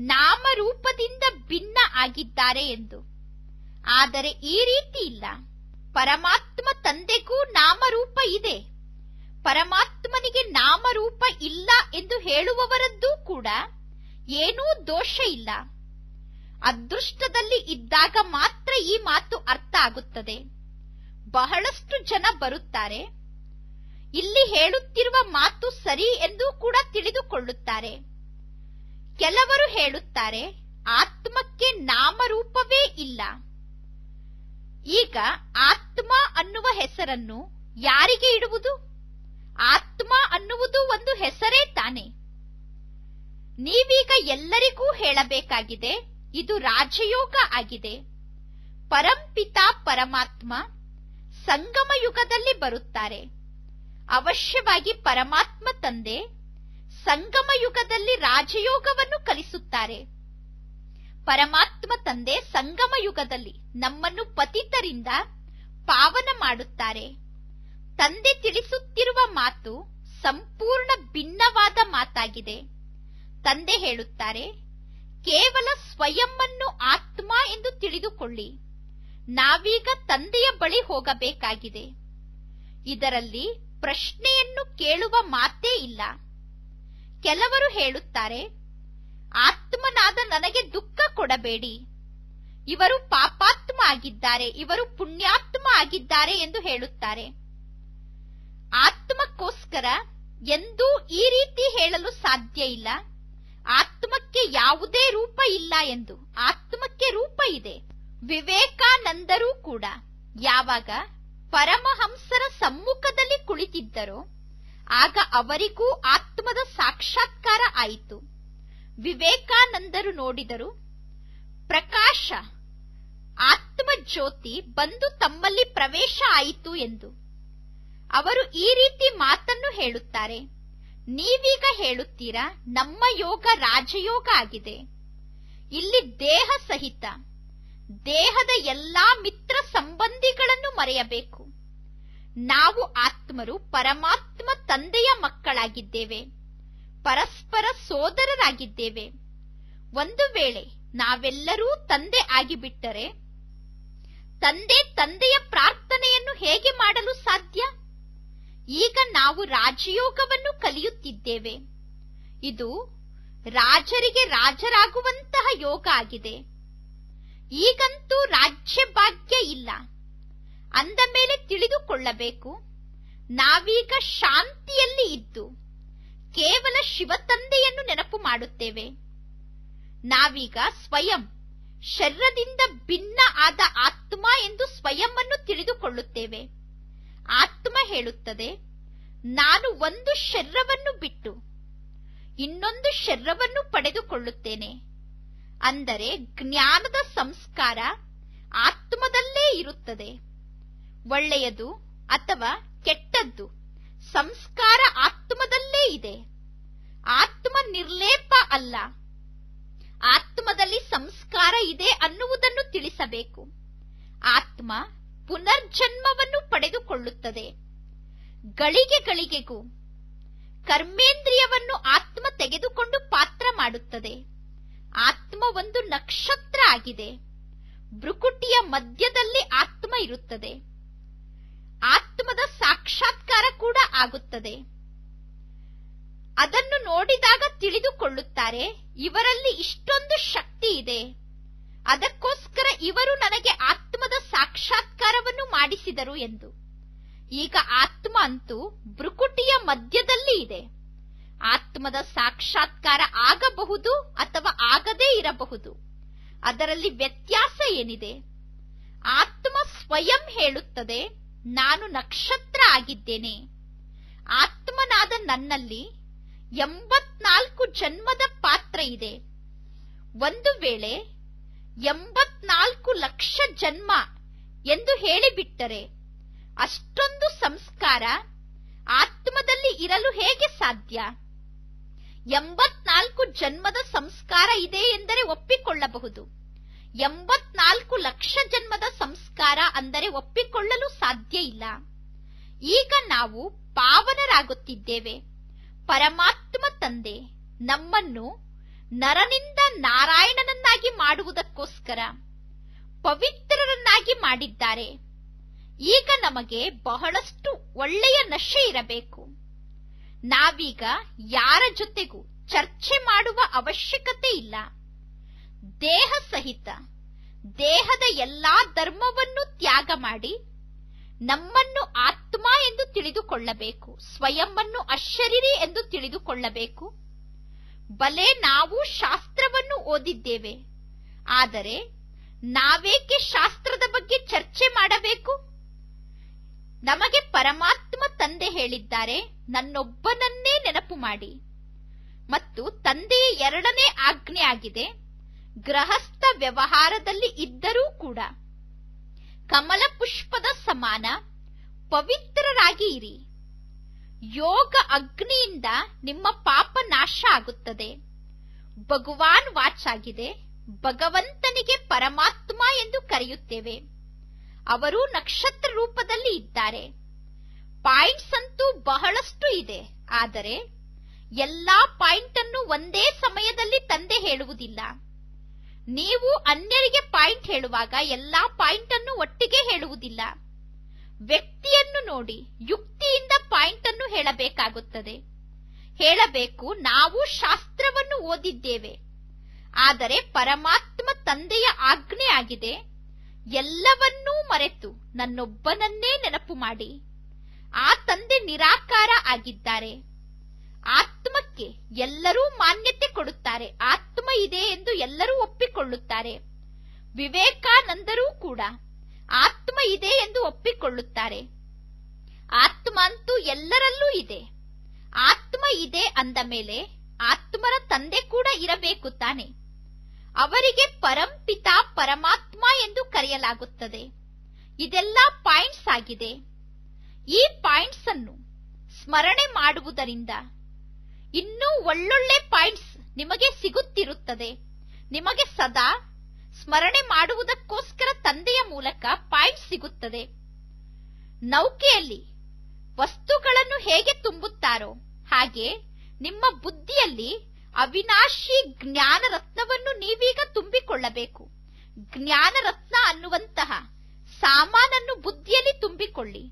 ನಾಮರೂಪದಿಂದ ಭಿನ್ನ ಆಗಿದ್ದಾರೆ ಎಂದು. ಆದರೆ ಈ ರೀತಿ ಇಲ್ಲ. ಪರಮಾತ್ಮ ತಂದೆಗೂ ನಾಮರೂಪ ಇದೆ. ಪರಮಾತ್ಮನಿಗೆ ನಾಮರೂಪ ಇಲ್ಲ ಎಂದು ಹೇಳುವವರದ್ದೂ ಕೂಡ ಏನೂ ದೋಷ ಇಲ್ಲ. ಅದೃಷ್ಟದಲ್ಲಿ ಇದ್ದಾಗ ಮಾತ್ರ ಈ ಮಾತು ಅರ್ಥ ಆಗುತ್ತದೆ. ಬಹಳಷ್ಟು ಜನ ಬರುತ್ತಾರೆ, ಇಲ್ಲಿ ಹೇಳುತ್ತಿರುವ ಮಾತು ಸರಿ ಎಂದು ಕೂಡ ತಿಳಿದುಕೊಳ್ಳುತ್ತಾರೆ. ಕೆಲವರು ಹೇಳುತ್ತಾರೆ ಆತ್ಮಕ್ಕೆ ನಾಮರೂಪವೇ ಇಲ್ಲ. ಈಗ ಆತ್ಮ ಅನ್ನುವ ಹೆಸರನ್ನು ಯಾರಿಗೆ ಇಡುವುದು? ಆತ್ಮ ಅನ್ನುವುದು ಒಂದು ಹೆಸರೇ ತಾನೆ. ನೀವೀಗ ಎಲ್ಲರಿಗೂ ಹೇಳಬೇಕಾಗಿದೆ, ಇದು ರಾಜಯೋಗ ಆಗಿದೆ. ಪರಂಪಿತಾ ಪರಮಾತ್ಮ ಸಂಗಮ ಯುಗದಲ್ಲಿ ಬರುತ್ತಾರೆ. ಅವಶ್ಯವಾಗಿ ಪರಮಾತ್ಮ ತಂದೆ ಸಂಗಮ ಯುಗದಲ್ಲಿ ರಾಜಯೋಗವನ್ನು ಕಲಿಸುತ್ತಾರೆ. ಪರಮಾತ್ಮ ತಂದೆ ಸಂಗಮ ಯುಗದಲ್ಲಿ ನಮ್ಮನ್ನು ಪತಿತರಿಂದ ಪಾವನ ಮಾಡುತ್ತಾರೆ. ತಂದೆ ತಿಳಿಸುತ್ತಿರುವ ಮಾತು ಸಂಪೂರ್ಣ ಭಿನ್ನವಾದ ಮಾತಾಗಿದೆ. ತಂದೆ ಹೇಳುತ್ತಾರೆ, ಕೇವಲ ಸ್ವಯಂವನ್ನು ಆತ್ಮ ಎಂದು ತಿಳಿದುಕೊಳ್ಳಿ. ನಾವೀಗ ತಂದೆಯ ಬಳಿ ಹೋಗಬೇಕಾಗಿದೆ. ಇದರಲ್ಲಿ ಪ್ರಶ್ನೆಯನ್ನು ಕೇಳುವ ಮಾತೇ ಇಲ್ಲ. ಕೆಲವರು ಹೇಳುತ್ತಾರೆ, ಆತ್ಮನಾದ ನನಗೆ ದುಃಖ ಕೊಡಬೇಡಿ, ಇವರು ಪಾಪಾತ್ಮ ಆಗಿದ್ದಾರೆ, ಇವರು ಪುಣ್ಯಾತ್ಮ ಆಗಿದ್ದಾರೆ ಎಂದು ಹೇಳುತ್ತಾರೆ. ಆತ್ಮಕ್ಕೋಸ್ಕರ ಎಂದೂ ಈ ರೀತಿ ಹೇಳಲು ಸಾಧ್ಯ ಇಲ್ಲ. ಆತ್ಮಕ್ಕೆ ಯಾವುದೇ ರೂಪ ಇಲ್ಲ ಎಂದು. ಆತ್ಮಕ್ಕೆ ರೂಪ ಇದೆ. ವಿವೇಕಾನಂದರು ಕೂಡ ಯಾವಾಗ ಪರಮಹಂಸರ ಸಮ್ಮುಖದಲ್ಲಿ ಕುಳಿತಿದ್ದರೋ ಆಗ ಅವರಿಗೂ ಆತ್ಮದ ಸಾಕ್ಷಾತ್ಕಾರ ಆಯಿತು. ವಿವೇಕಾನಂದರು ನೋಡಿದರು, ಪ್ರಕಾಶ ಆತ್ಮ ಜ್ಯೋತಿ ಬಂದು ತಮ್ಮಲ್ಲಿ ಪ್ರವೇಶ ಆಯಿತು ಎಂದು. ಅವರು ಈ ರೀತಿ ಮಾತನ್ನು ಹೇಳುತ್ತಾರೆ. ನೀವೀಗ ಹೇಳುತ್ತೀರಾ ನಮ್ಮ ಯೋಗ ರಾಜಯೋಗ ಆಗಿದೆ. ಇಲ್ಲಿ ದೇಹ ಸಹಿತ ದೇಹದ ಎಲ್ಲಾ ಮಿತ್ರ ಸಂಬಂಧಿಗಳನ್ನು ಮರೆಯಬೇಕು. ನಾವು ಆತ್ಮರು ಪರಮಾತ್ಮ ತಂದೆಯ ಮಕ್ಕಳಾಗಿದ್ದೇವೆ, ಪರಸ್ಪರ ಸೋದರರಾಗಿದ್ದೇವೆ. ಒಂದು ವೇಳೆ ನಾವೆಲ್ಲರೂ ತಂದೆ ಆಗಿಬಿಟ್ಟರೆ ತಂದೆಯ ಪ್ರಾರ್ಥನೆಯನ್ನು ಹೇಗೆ ಮಾಡಲು ಸಾಧ್ಯ? ಈಗ ನಾವು ರಾಜಯೋಗವನ್ನು ಕಲಿಯುತ್ತಿದ್ದೇವೆ. ಇದು ರಾಜರಿಗೆ ರಾಜರಾಗುವಂತಹ ಯೋಗ ಆಗಿದೆ. ಈಗಂತೂ ರಾಜ್ಯ ಭಾಗ್ಯ ಇಲ್ಲ. ಅಂದ ಮೇಲೆ ತಿಳಿದುಕೊಳ್ಳಬೇಕು, ನಾವೀಗ ಶಾಂತಿಯಲ್ಲಿ ಇದ್ದು ಕೇವಲ ಶಿವತಂದೆಯನ್ನು ನೆನಪು ಮಾಡುತ್ತೇವೆ. ನಾವೀಗ ಸ್ವಯಂ ಶರೀರದಿಂದ ಭಿನ್ನ ಆದ ಆತ್ಮ ಎಂದು ಸ್ವಯಂವನ್ನು ತಿಳಿದುಕೊಳ್ಳುತ್ತೇವೆ. ಆತ್ಮ ಹೇಳುತ್ತದೆ, ನಾನು ಒಂದು ಶರೀರವನ್ನು ಬಿಟ್ಟು ಇನ್ನೊಂದು ಶರೀರವನ್ನು ಪಡೆದುಕೊಳ್ಳುತ್ತೇನೆ. ಅಂದರೆ ಜ್ಞಾನದ ಸಂಸ್ಕಾರ ಆತ್ಮದಲ್ಲೇ ಇರುತ್ತದೆ. ಒಳ್ಳೆಯದು ಅಥವಾ ಕೆಟ್ಟದ್ದು ಸಂಸ್ಕಾರ ಆತ್ಮದಲ್ಲೇ ಇದೆ. ಆತ್ಮ ನಿರ್ಲೇಪ ಅಲ್ಲ. ಆತ್ಮದಲ್ಲಿ ಸಂಸ್ಕಾರ ಇದೆ ಅನ್ನುವುದನ್ನು ತಿಳಿಸಬೇಕು. ಆತ್ಮ ಪುನರ್ಜನ್ಮವನ್ನು ಪಡೆದುಕೊಳ್ಳುತ್ತದೆ. ಗಳಿಗೆಗೂ ಕರ್ಮೇಂದ್ರಿಯವನ್ನು ಆತ್ಮ ತೆಗೆದುಕೊಂಡು ಪಾತ್ರ ಮಾಡುತ್ತದೆ. ಆತ್ಮ ಒಂದು ನಕ್ಷತ್ರ ಆಗಿದೆ. ಭ್ರುಕುಟಿಯ ಮಧ್ಯದಲ್ಲಿ ಆತ್ಮ ಇರುತ್ತದೆ. ಆತ್ಮದ ಸಾಕ್ಷಾತ್ಕಾರ ಕೂಡ ಆಗುತ್ತದೆ. ಅದನ್ನು ನೋಡಿದಾಗ ತಿಳಿದುಕೊಳ್ಳುತ್ತಾರೆ, ಇವರಲ್ಲಿ ಇಷ್ಟೊಂದು ಶಕ್ತಿ ಇದೆ, ಅದಕ್ಕೋಸ್ಕರ ಇವರು ನನಗೆ ಆತ್ಮದ ಸಾಕ್ಷಾತ್ಕಾರವನ್ನು ಮಾಡಿಸಿದರು ಎಂದು. ಈಗ ಆತ್ಮ ಅಂತೂ ಭ್ರುಕುಟಿಯ ಮಧ್ಯದಲ್ಲಿ ಇದೆ. ಆತ್ಮದ ಸಾಕ್ಷಾತ್ಕಾರ ಆಗಬಹುದು ಅಥವಾ ಆಗದೇ ಇರಬಹುದು. ಅದರಲ್ಲಿ ವ್ಯತ್ಯಾಸ ಏನಿದೆ? ಆತ್ಮ ಸ್ವಯಂ ಹೇಳುತ್ತದೆ, ನಾನು ನಕ್ಷತ್ರ ಆಗಿದ್ದೇನೆ. ಆತ್ಮನಾದ ನನ್ನಲ್ಲಿ 84 ಜನ್ಮದ ಪಾತ್ರ ಇದೆ. ಒಂದು ವೇಳೆ 84 ಲಕ್ಷ ಜನ್ಮ ಎಂದು ಹೇಳಿಬಿಟ್ಟರೆ ಅಷ್ಟೊಂದು ಸಂಸ್ಕಾರ ಆತ್ಮದಲ್ಲಿ ಇರಲು ಹೇಗೆ ಸಾಧ್ಯ? 84 ಜನ್ಮದ ಸಂಸ್ಕಾರ ಇದೆ ಎಂದರೆ ಒಪ್ಪಿಕೊಳ್ಳಬಹುದು. 84 ಲಕ್ಷ ಜನ್ಮದ ಸಂಸ್ಕಾರ ಅಂದರೆ ಒಪ್ಪಿಕೊಳ್ಳಲು ಸಾಧ್ಯ ಇಲ್ಲ. ಈಗ ನಾವು ಪಾವನರಾಗುತ್ತಿದ್ದೇವೆ. ಪರಮಾತ್ಮ ತಂದೆ ನಮ್ಮನ್ನು ನರನಿಂದ ನಾರಾಯಣನನ್ನಾಗಿ ಮಾಡುವುದಕ್ಕೋಸ್ಕರ ಪವಿತ್ರರನ್ನಾಗಿ ಮಾಡಿದ್ದಾರೆ. ಈಗ ನಮಗೆ ಬಹಳಷ್ಟು ಒಳ್ಳೆಯ ನಶೆ ಇರಬೇಕು. ನಾವೀಗ ಯಾರ ಜೊತೆಗೂ ಚರ್ಚೆ ಮಾಡುವ ಅವಶ್ಯಕತೆ ಇಲ್ಲ. ದೇಹ ಸಹಿತ ದೇಹದ ಎಲ್ಲಾ ಧರ್ಮವನ್ನು ತ್ಯಾಗ ಮಾಡಿ ನಮ್ಮನ್ನು ಆತ್ಮ ಎಂದು ತಿಳಿದುಕೊಳ್ಳಬೇಕು. ಸ್ವಯಂವನ್ನು ಅಶರೀರಿ ಎಂದು ತಿಳಿದುಕೊಳ್ಳಬೇಕು. ಬಲೆ ನಾವು ಶಾಸ್ತ್ರವನ್ನು ಓದಿದ್ದೇವೆ, ಆದರೆ ನಾವೇಕೆ ಶಾಸ್ತ್ರದ ಬಗ್ಗೆ ಚರ್ಚೆ ಮಾಡಬೇಕು? ನಮಗೆ ಪರಮಾತ್ಮ ತಂದೆ ಹೇಳಿದ್ದಾರೆ, ನನ್ನೊಬ್ಬನನ್ನೇ ನೆನಪು ಮಾಡಿ. ಮತ್ತು ತಂದೆಯ ಎರಡನೇ ಆಜ್ಞೆ ಆಗಿದೆ, ಗೃಹಸ್ಥ ವ್ಯವಹಾರದಲ್ಲಿ ಇದ್ದರೂ ಕೂಡ ಕಮಲ ಪುಷ್ಪದ ಸಮಾನ ಪವಿತ್ರರಾಗಿ ಇರಿ. ಯೋಗ ಅಗ್ನಿಯಿಂದ ನಿಮ್ಮ ಪಾಪ ನಾಶ ಆಗುತ್ತದೆ. ಭಗವಾನ್ ವಾಚಾಗಿದೆ, ಭಗವಂತನಿಗೆ ಪರಮಾತ್ಮ ಎಂದು ಕರೆಯುತ್ತೇವೆ. ಅವರು ನಕ್ಷತ್ರ ರೂಪದಲ್ಲಿ ಇದ್ದಾರೆ. ಪಾಯಿಂಟ್ಸ್ ಅಂತೂ ಬಹಳಷ್ಟು ಇದೆ, ಆದರೆ ಎಲ್ಲಾ ಪಾಯಿಂಟ್ ಅನ್ನು ಒಂದೇ ಸಮಯದಲ್ಲಿ ತಂದೆ ಹೇಳುವುದಿಲ್ಲ. ನೀವು ಅನ್ಯರಿಗೆ ಪಾಯಿಂಟ್ ಹೇಳುವಾಗ ಎಲ್ಲಾ ಪಾಯಿಂಟ್ ಅನ್ನು ಒಟ್ಟಿಗೆ ಹೇಳುವುದಿಲ್ಲ. ವ್ಯಕ್ತಿಯನ್ನು ನೋಡಿ ಯುಕ್ತಿಯಿಂದ ಪಾಯಿಂಟ್ ಅನ್ನು ಹೇಳಬೇಕಾಗುತ್ತದೆ. ಹೇಳಬೇಕು, ನಾವು ಶಾಸ್ತ್ರವನ್ನು ಓದಿದ್ದೇವೆ, ಆದರೆ ಪರಮಾತ್ಮ ತಂದೆಯ ಆಜ್ಞೆ ಆಗಿದೆ, ಎಲ್ಲವನ್ನೂ ಮರೆತು ನನ್ನೊಬ್ಬನನ್ನೇ ನೆನಪು ಮಾಡಿ. ಆ ತಂದೆ ನಿರಾಕಾರ ಆಗಿದ್ದಾರೆ. ಆತ್ಮಕ್ಕೆ ಎಲ್ಲರೂ ಮಾನ್ಯತೆ ಕೊಡುತ್ತಾರೆ. ಆತ್ಮ ಇದೆ ಎಂದು ಎಲ್ಲರೂ ಒಪ್ಪಿಕೊಳ್ಳುತ್ತಾರೆ. ವಿವೇಕಾನಂದರು ಕೂಡ ಆತ್ಮ ಇದೆ ಎಂದು ಒಪ್ಪಿಕೊಳ್ಳುತ್ತಾರೆ. ಆತ್ಮ ಅಂತೂ ಎಲ್ಲರಲ್ಲೂ ಇದೆ. ಆತ್ಮ ಇದೆ ಅಂದ ಮೇಲೆ ಆತ್ಮರ ತಂದೆ ಕೂಡ ಇರಬೇಕು ತಾನೆ. ಅವರಿಗೆ ಪರಂಪಿತ ಪರಮಾತ್ಮ ಎಂದು ಕರೆಯಲಾಗುತ್ತದೆ. ಇದೆಲ್ಲ ಪಾಯಿಂಟ್ಸ್ ಆಗಿದೆ. ಈ ಪಾಯಿಂಟ್ಸ್ ಅನ್ನು ಸ್ಮರಣೆ ಮಾಡುವುದರಿಂದ ಇನ್ನೂ ಒಳ್ಳೊಳ್ಳೆ ಪಾಯಿಂಟ್ಸ್ ನಿಮಗೆ ಸಿಗುತ್ತಿರುತ್ತದೆ. ನಿಮಗೆ ಸದಾ ಸ್ಮರಣೆ ಮಾಡುವುದಕ್ಕೋಸ್ಕರ ತಂದೆಯ ಮೂಲಕ ಪಾಯಿಂಟ್ಸ್ ಸಿಗುತ್ತದೆ. ನೌಕೆಯಲ್ಲಿ ವಸ್ತುಗಳನ್ನು ಹೇಗೆ ತುಂಬುತ್ತಾರೋ ಹಾಗೆ ನಿಮ್ಮ ಬುದ್ಧಿಯಲ್ಲಿ ಅವಿನಾಶಿ ಜ್ಞಾನ ರತ್ನವನ್ನು ನೀವೀಗ ತುಂಬಿಕೊಳ್ಳಬೇಕು. ಜ್ಞಾನ ರತ್ನ ಅನ್ನುವಂತಹ ಸಾಮಾನನ್ನು ಬುದ್ಧಿಯಲ್ಲಿ ತುಂಬಿಕೊಳ್ಳಿ.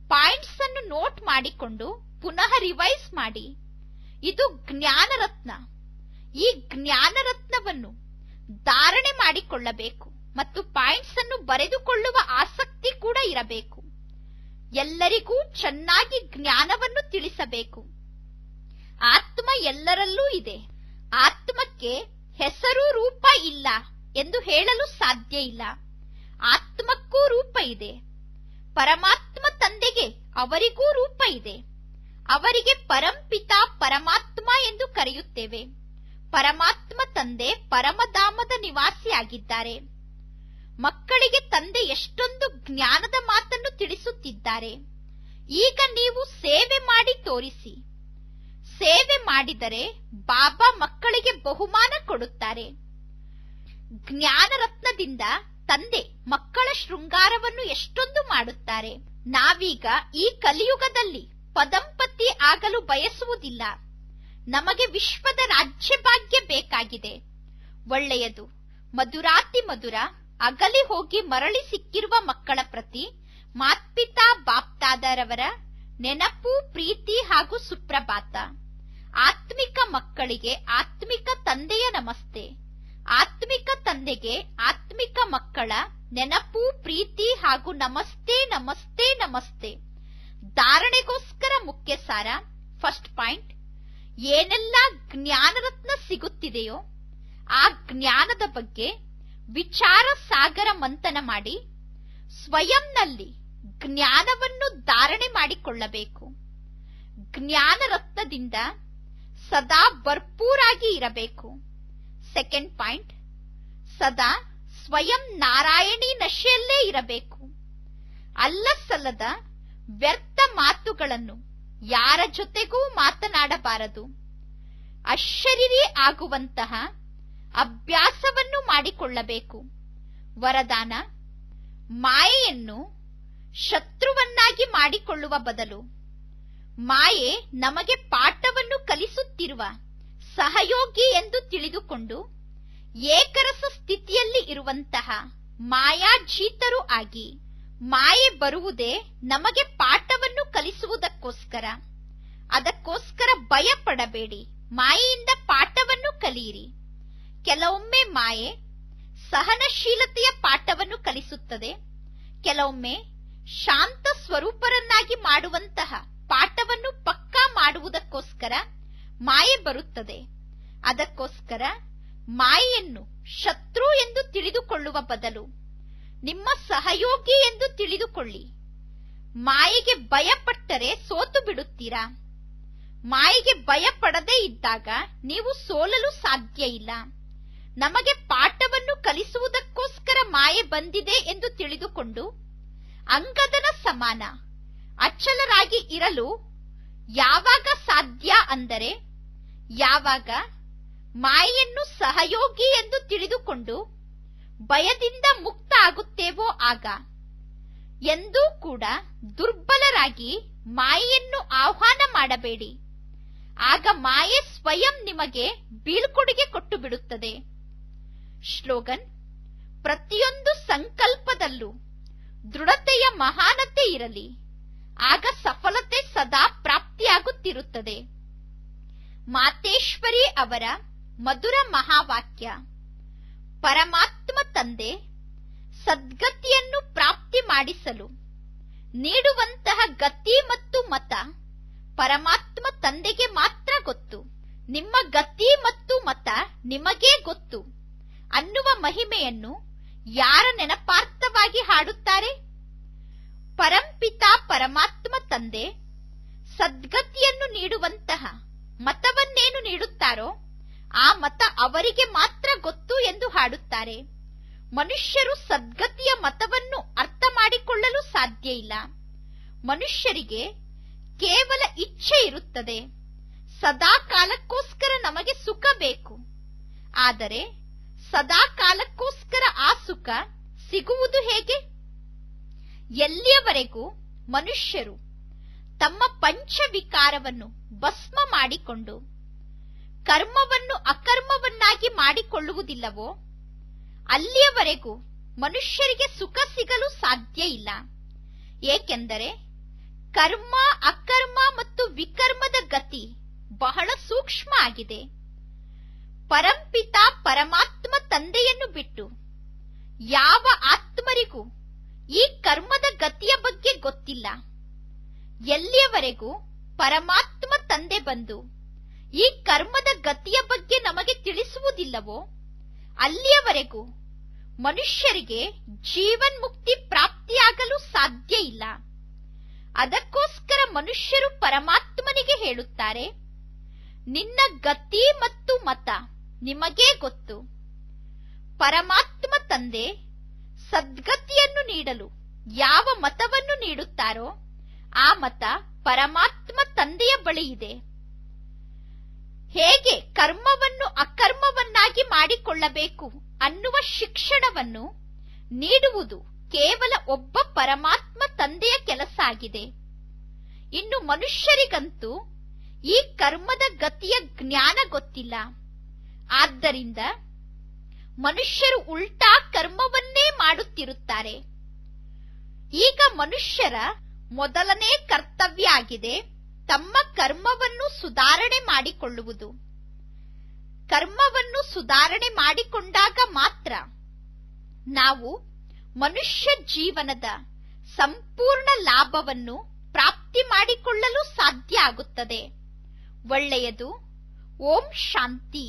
ಪಾಯಿಂಟ್ಸ್ ಅನ್ನು ನೋಟ್ ಮಾಡಿಕೊಂಡು ಪುನಃ ರಿವೈಸ್ ಮಾಡಿ. ಇದು ಜ್ಞಾನ ರತ್ನ. ಈ ಜ್ಞಾನ ರತ್ನವನ್ನು ಧಾರಣೆ ಮಾಡಿಕೊಳ್ಳಬೇಕು ಮತ್ತು ಪಾಯಿಂಟ್ಸ್ ಅನ್ನು ಬರೆದುಕೊಳ್ಳುವ ಆಸಕ್ತಿ ಕೂಡ ಇರಬೇಕು. ಎಲ್ಲರಿಗೂ ಚೆನ್ನಾಗಿ ಜ್ಞಾನವನ್ನು ತಿಳಿಸಬೇಕು. ಆತ್ಮ ಎಲ್ಲರಲ್ಲೂ ಇದೆ. ಆತ್ಮಕ್ಕೆ ಹೆಸರು ರೂಪ ಇಲ್ಲ ಎಂದು ಹೇಳಲು ಸಾಧ್ಯ ಇಲ್ಲ. ಆತ್ಮಕ್ಕೂ ರೂಪ ಇದೆ. ಪರಮಾತ್ಮ ತಂದೆಗೆ ಅವರಿಗೂ ರೂಪ ಇದೆ. ಅವರಿಗೆ ಪರಂಪಿತ ಪರಮಾತ್ಮ ಎಂದು ಕರೆಯುತ್ತೇವೆ. ಪರಮಾತ್ಮ ತಂದೆ ಪರಮಧಾಮದ ನಿವಾಸಿಯಾಗಿದ್ದಾರೆ. ಮಕ್ಕಳಿಗೆ ತಂದೆ ಎಷ್ಟೊಂದು ಜ್ಞಾನದ ಮಾತನ್ನು ತಿಳಿಸುತ್ತಿದ್ದಾರೆ. ಈಗ ನೀವು ಸೇವೆ ಮಾಡಿ ತೋರಿಸಿ. ಸೇವೆ ಮಾಡಿದರೆ ಬಾಬಾ ಮಕ್ಕಳಿಗೆ ಬಹುಮಾನ ಕೊಡುತ್ತಾರೆ. ಜ್ಞಾನ ರತ್ನದಿಂದ ತಂದೆ ಮಕ್ಕಳ ಶೃಂಗಾರವನ್ನು ಎಷ್ಟೊಂದು ಮಾಡುತ್ತಾರೆ. ನಾವೀಗ ಈ ಕಲಿಯುಗದಲ್ಲಿ ಪದಂಪತಿ ಆಗಲು ಬಯಸುವುದಿಲ್ಲ. ನಮಗೆ ವಿಶ್ವದ ರಾಜ್ಯ ಭಾಗ್ಯ ಬೇಕಾಗಿದೆ. ಒಳ್ಳೆಯದು. ಮಧುರಾತಿ ಮಧುರ ಅಗಲಿ ಹೋಗಿ ಮರಳಿ ಸಿಕ್ಕಿರುವ ಮಕ್ಕಳ ಪ್ರತಿ ಮಾತ್ಪಿತಾ ಬಾಪ್ತಾದರವರ ನೆನಪು, ಪ್ರೀತಿ ಹಾಗೂ ಸುಪ್ರಭಾತ. ಆತ್ಮಿಕ ಮಕ್ಕಳಿಗೆ ಆತ್ಮಿಕ ತಂದೆಯ ನಮಸ್ತೆ. ಆತ್ಮಿಕ ತಂದೆಗೆ ಆತ್ಮಿಕ ಮಕ್ಕಳ ನೆನಪು, ಪ್ರೀತಿ ಹಾಗೂ ನಮಸ್ತೆ ನಮಸ್ತೆ ನಮಸ್ತೆ. ಧಾರಣೆಗೋಸ್ಕರ ಮುಖ್ಯ ಸಾರ. ಫಸ್ಟ್ ಪಾಯಿಂಟ್, ಏನೆಲ್ಲ ಜ್ಞಾನರತ್ನ ಸಿಗುತ್ತಿದೆಯೋ ಆ ಜ್ಞಾನದ ಬಗ್ಗೆ ವಿಚಾರ ಸಾಗರ ಮಂಥನ ಮಾಡಿ ಸ್ವಯಂನಲ್ಲಿ ಜ್ಞಾನವನ್ನು ಧಾರಣೆ ಮಾಡಿಕೊಳ್ಳಬೇಕು. ಜ್ಞಾನರತ್ನದಿಂದ ಸದಾ ಭರ್ಪೂರಾಗಿ ಇರಬೇಕು. ಸೆಕೆಂಡ್ ಪಾಯಿಂಟ್, ಸದಾ ಸ್ವಯಂ ನಾರಾಯಣಿ ನಶೆಯಲ್ಲೇ ಇರಬೇಕು. ಅಲ್ಲಸಲ್ಲದ ವ್ಯರ್ಥ ಮಾತುಗಳನ್ನು ಯಾರ ಜೊತೆಗೂ ಮಾತನಾಡಬಾರದು. ಅಶರೀರಿ ಆಗುವಂತಹ ಅಭ್ಯಾಸವನ್ನು ಮಾಡಿಕೊಳ್ಳಬೇಕು. ವರದಾನ: ಮಾಯೆಯನ್ನು ಶತ್ರುವನ್ನಾಗಿ ಮಾಡಿಕೊಳ್ಳುವ ಬದಲು ಮಾಯೆ ನಮಗೆ ಪಾಠವನ್ನು ಕಲಿಸುತ್ತಿರುವ ಸಹಯೋಗಿ ಎಂದು ತಿಳಿದುಕೊಂಡು ಏಕರಸ ಸ್ಥಿತಿಯಲ್ಲಿ ಇರುವಂತಹ ಮಾಯಾಜೀತರು ಆಗಿ, ಮಾಯೆ ಬರುವುದೇ ನಮಗೆ ಪಾಠವನ್ನು ಕಲಿಸುವುದಕ್ಕೋಸ್ಕರ. ಅದಕ್ಕೋಸ್ಕರ ಭಯ ಪಡಬೇಡಿ, ಮಾಯೆಯಿಂದ ಪಾಠವನ್ನು ಕಲಿಯಿರಿ. ಕೆಲವೊಮ್ಮೆ ಮಾಯೆ ಸಹನಶೀಲತೆಯ ಪಾಠವನ್ನು ಕಲಿಸುತ್ತದೆ, ಕೆಲವೊಮ್ಮೆ ಶಾಂತ ಸ್ವರೂಪರನ್ನಾಗಿ ಮಾಡುವಂತಹ ಪಾಠವನ್ನು ಪಕ್ಕಾ ಮಾಡುವುದಕ್ಕೋಸ್ಕರ ಮಾಯೆ ಬರುತ್ತದೆ. ಅದಕ್ಕೋಸ್ಕರ ಮಾಯೆಯನ್ನು ಶತ್ರು ಎಂದು ತಿಳಿದುಕೊಳ್ಳುವ ಬದಲು ನಿಮ್ಮ ಸಹಯೋಗಿ ಎಂದು ತಿಳಿದುಕೊಳ್ಳಿ. ಮಾಯೆಗೆ ಭಯಪಟ್ಟರೆ ಸೋತು ಬಿಡುತ್ತೀರಾ. ಮಾಯೆಗೆ ಭಯ ಪಡದೇ ಇದ್ದಾಗ ನೀವು ಸೋಲಲು ಸಾಧ್ಯ ಇಲ್ಲ. ನಮಗೆ ಪಾಠವನ್ನು ಕಲಿಸುವುದಕ್ಕೋಸ್ಕರ ಮಾಯೆ ಬಂದಿದೆ ಎಂದು ತಿಳಿದುಕೊಂಡು ಅಂಗದನ ಸಮಾನ ಅಚಲರಾಗಿ ಇರಲು ಯಾವಾಗ ಸಾಧ್ಯ ಅಂದರೆ, ಯಾವಾಗ ಮಾಯೆಯನ್ನು ಸಹಯೋಗಿ ಎಂದು ತಿಳಿದುಕೊಂಡು ಭಯದಿಂದ ಮುಕ್ತ ಆಗುತ್ತೇವೋ ಆಗ. ಎಂದೂ ಕೂಡ ದುರ್ಬಲರಾಗಿ ಮಾಯೆಯನ್ನು ಆಹ್ವಾನ ಮಾಡಬೇಡಿ. ಆಗ ಮಾಯೆ ಸ್ವಯಂ ನಿಮಗೆ ಬೀಳ್ಕೊಡುಗೆ ಕೊಟ್ಟು ಬಿಡುತ್ತದೆ. ಶ್ಲೋಗನ್: ಪ್ರತಿಯೊಂದು ಸಂಕಲ್ಪದಲ್ಲೂ ದೃಢತೆಯ ಮಹಾನತೆ ಇರಲಿ, ಆಗ ಸಫಲತೆ ಸದಾ ಪ್ರಾಪ್ತಿಯಾಗುತ್ತಿರುತ್ತದೆ. ಮಾತೇಶ್ವರಿ ಅವರ ಮಧುರ ಮಹಾವಾಕ್ಯ: ಪರಮಾತ್ಮ ತಂದೆ ಸದ್ಗತಿಯನ್ನು ಪ್ರಾಪ್ತಿ ಮಾಡಿಸಲು ನೀಡುವಂತಹ ಗತಿ ಮತ್ತು ಮತ ಪರಮಾತ್ಮ ತಂದೆಗೆ ಮಾತ್ರ ಗೊತ್ತು. ನಿಮ್ಮ ಗತಿ ಮತ್ತು ಮತ ನಿಮಗೇ ಗೊತ್ತು ಅನ್ನುವ ಮಹಿಮೆಯನ್ನು ಯಾರ ನೆನಪಾರ್ಥವಾಗಿ ಹಾಡುತ್ತಾರೆ? ಪರಂಪಿತ ಪರಮಾತ್ಮ ತಂದೆ ಸದ್ಗತಿಯನ್ನು ನೀಡುವಂತಹ ಮತವನ್ನೇನು ನೀಡುತ್ತಾರೋ ಆ ಮತ ಅವರಿಗೆ ಮಾತ್ರ ಗೊತ್ತು ಎಂದು ಹಾಡುತ್ತಾರೆ. ಮನುಷ್ಯರು ಸದ್ಗತಿಯ ಮತವನ್ನು ಅರ್ಥ ಮಾಡಿಕೊಳ್ಳಲು ಸಾಧ್ಯ ಇಲ್ಲ. ಮನುಷ್ಯರಿಗೆ ಕೇವಲ ಇಚ್ಛೆ ಇರುತ್ತದೆ. ಸದಾ ಕಾಲಕ್ಕೋಸ್ಕರ ನಮಗೆ ಸುಖ ಬೇಕು. ಆದರೆ ಸದಾ ಕಾಲಕ್ಕೋಸ್ಕರ ಆ ಸುಖ ಸಿಗುವುದು ಹೇಗೆ? ಎಲ್ಲಿಯವರೆಗೂ ಮನುಷ್ಯರು ತಮ್ಮ ಪಂಚವಿಕಾರವನ್ನು ಭಸ್ಮ ಮಾಡಿಕೊಂಡು ಕರ್ಮವನ್ನು ಅಕರ್ಮವನ್ನಾಗಿ ಮಾಡಿಕೊಳ್ಳುವುದಿಲ್ಲವೋ ಅಲ್ಲಿಯವರೆಗೂ ಮನುಷ್ಯರಿಗೆ ಸುಖ ಸಿಗಲು ಸಾಧ್ಯ ಇಲ್ಲ. ಏಕೆಂದರೆ ಕರ್ಮ, ಅಕರ್ಮ ಮತ್ತು ವಿಕರ್ಮದ ಗತಿ ಬಹಳ ಸೂಕ್ಷ್ಮ ಆಗಿದೆ. ಪರಂಪಿತ ಪರಮಾತ್ಮ ತಂದೆಯನ್ನು ಬಿಟ್ಟು ಯಾವ ಆತ್ಮರಿಗೂ ಈ ಕರ್ಮದ ಗತಿಯ ಬಗ್ಗೆ ಗೊತ್ತಿಲ್ಲ. ಎಲ್ಲಿಯವರೆಗೂ ಪರಮಾತ್ಮ ತಂದೆ ಬಂದು ಈ ಕರ್ಮದ ಗತಿಯ ಬಗ್ಗೆ ನಮಗೆ ತಿಳಿಸುವುದಿಲ್ಲವೋ ಅಲ್ಲಿಯವರೆಗೂ ಮನುಷ್ಯರಿಗೆ ಜೀವನ್ಮುಕ್ತಿ ಪ್ರಾಪ್ತಿಯಾಗಲು ಸಾಧ್ಯ ಇಲ್ಲ. ಅದಕ್ಕೋಸ್ಕರ ಮನುಷ್ಯರು ಪರಮಾತ್ಮನಿಗೆ ಹೇಳುತ್ತಾರೆ, ನಿನ್ನ ಗತಿ ಮತ್ತು ಮತ ನಿಮಗೇ ಗೊತ್ತು. ಪರಮಾತ್ಮ ತಂದೆ ಸದ್ಗತಿಯನ್ನು ನೀಡಲು ಯಾವ ಮತವನ್ನು ನೀಡುತ್ತಾರೋ ಆ ಮತ ಪರಮಾತ್ಮ ತಂದೆಯ ಬಳಿ ಇದೆ. ಹೇಗೆ ಕರ್ಮವನ್ನು ಅಕರ್ಮವನ್ನಾಗಿ ಮಾಡಿಕೊಳ್ಳಬೇಕು ಅನ್ನುವ ಶಿಕ್ಷಣವನ್ನು ನೀಡುವುದು ಕೇವಲ ಒಬ್ಬ ಪರಮಾತ್ಮ ತಂದೆಯ ಕೆಲಸ ಆಗಿದೆ. ಇನ್ನು ಮನುಷ್ಯರಿಗಂತೂ ಈ ಕರ್ಮದ ಗತಿಯ ಜ್ಞಾನ ಗೊತ್ತಿಲ್ಲ. ಆದ್ದರಿಂದ ಮನುಷ್ಯರು ಉಲ್ಟಾ ಕರ್ಮವನ್ನೇ ಮಾಡುತ್ತಿರುತ್ತಾರೆ. ಈಗ ಮನುಷ್ಯರ ಮೊದಲನೇ ಕರ್ತವ್ಯ ಆಗಿದೆ ತಮ್ಮ ಕರ್ಮವನ್ನು ಸುಧಾರಣೆ ಮಾಡಿಕೊಳ್ಳುವುದು. ಕರ್ಮವನ್ನು ಸುಧಾರಣೆ ಮಾಡಿಕೊಂಡಾಗ ಮಾತ್ರ ನಾವು ಮನುಷ್ಯ ಜೀವನದ ಸಂಪೂರ್ಣ ಲಾಭವನ್ನು ಪ್ರಾಪ್ತಿ ಮಾಡಿಕೊಳ್ಳಲು ಸಾಧ್ಯ ಆಗುತ್ತದೆ. ಒಳ್ಳೆಯದು. ಓಂ ಶಾಂತಿ.